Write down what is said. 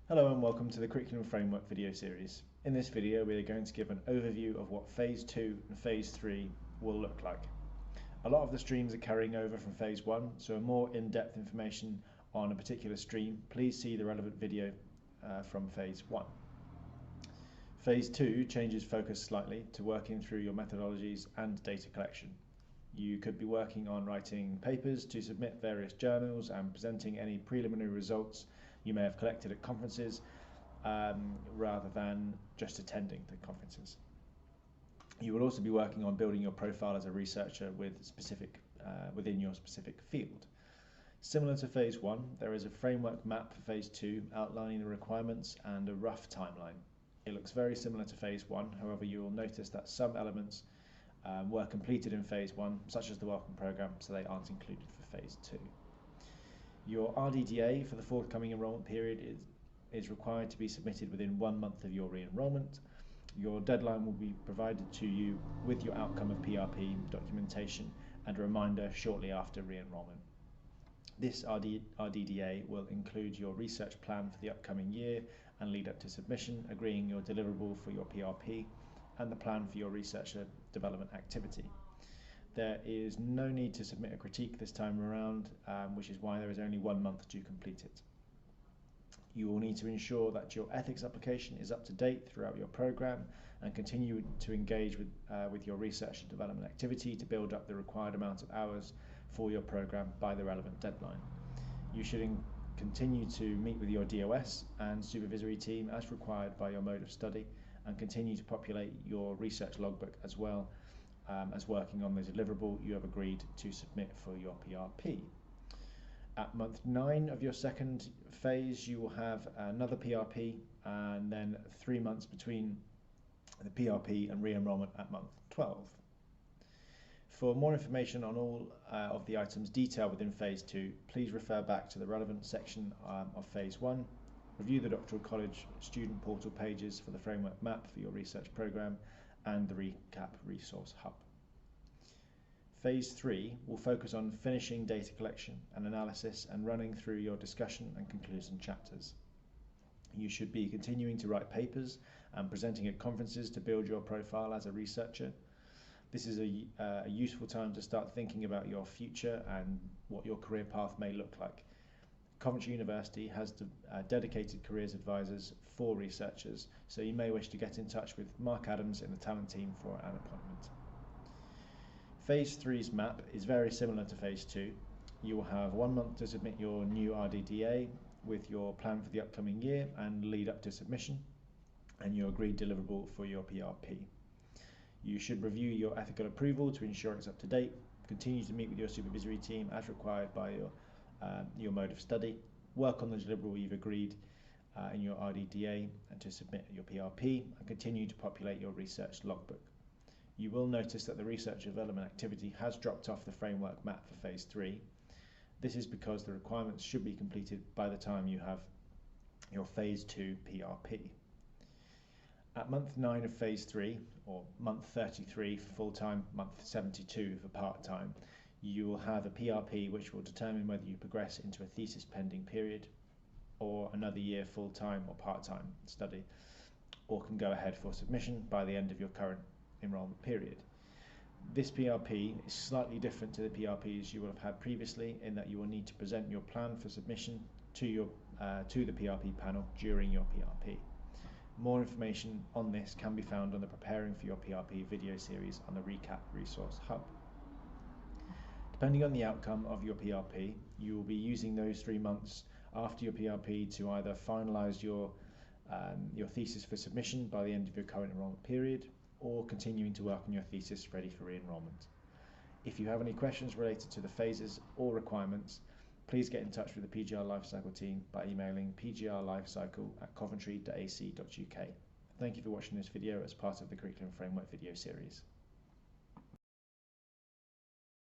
Hello and welcome to the Curriculum Framework video series. In this video we are going to give an overview of what Phase 2 and Phase 3 will look like. A lot of the streams are carrying over from Phase 1, so more in-depth information on a particular stream, please see the relevant video from Phase 1. Phase 2 changes focus slightly to working through your methodologies and data collection. You could be working on writing papers to submit various journals and presenting any preliminary results you may have collected at conferences rather than just attending the conferences. You will also be working on building your profile as a researcher within your specific field. Similar to Phase 1, there is a framework map for Phase 2 outlining the requirements and a rough timeline. It looks very similar to Phase 1, however you will notice that some elements were completed in Phase 1, such as the Welcome Programme, so they aren't included for Phase 2. Your RDDA for the forthcoming enrolment period is required to be submitted within 1 month of your re-enrolment. Your deadline will be provided to you with your outcome of PRP documentation and a reminder shortly after re-enrolment. This RDDA will include your research plan for the upcoming year and lead up to submission, agreeing your deliverable for your PRP and the plan for your researcher development activity. There is no need to submit a critique this time around, which is why there is only 1 month to complete it. You will need to ensure that your ethics application is up to date throughout your program and continue to engage with your research and development activity to build up the required amount of hours for your program by the relevant deadline. You should continue to meet with your DOS and supervisory team as required by your mode of study and continue to populate your research logbook as well as working on the deliverable you have agreed to submit for your PRP. At month 9 of your second phase, you will have another PRP and then 3 months between the PRP and re-enrolment at month 12. For more information on all of the items detailed within Phase 2, please refer back to the relevant section of Phase 1, review the Doctoral College student portal pages for the framework map for your research programme and the Recap Resource Hub. Phase 3 will focus on finishing data collection and analysis and running through your discussion and conclusion chapters. You should be continuing to write papers and presenting at conferences to build your profile as a researcher. This is a useful time to start thinking about your future and what your career path may look like. Coventry University has dedicated careers advisors for researchers, so you may wish to get in touch with Mark Adams in the talent team for an appointment. Phase 3's map is very similar to Phase 2. You will have 1 month to submit your new RDDA with your plan for the upcoming year and lead up to submission, and your agreed deliverable for your PRP. You should review your ethical approval to ensure it's up to date, continue to meet with your supervisory team as required by your mode of study, work on the deliverable you've agreed in your RDDA and to submit your PRP, and continue to populate your research logbook. You will notice that the research development activity has dropped off the framework map for Phase 3. This is because the requirements should be completed by the time you have your Phase 2 PRP. At month 9 of Phase 3, or month 33 for full-time, month 72 for part-time, you will have a PRP which will determine whether you progress into a thesis pending period or another year full-time or part-time study, or can go ahead for submission by the end of your current enrolment period. This PRP is slightly different to the PRPs you will have had previously in that you will need to present your plan for submission to the PRP panel during your PRP. More information on this can be found on the Preparing for Your PRP video series on the Recap Resource Hub. Depending on the outcome of your PRP, you will be using those 3 months after your PRP to either finalise your thesis for submission by the end of your current enrolment period, or continuing to work on your thesis ready for re-enrolment. If you have any questions related to the phases or requirements, please get in touch with the PGR Lifecycle team by emailing pgrlifecycle@coventry.ac.uk. Thank you for watching this video as part of the Curriculum Framework video series.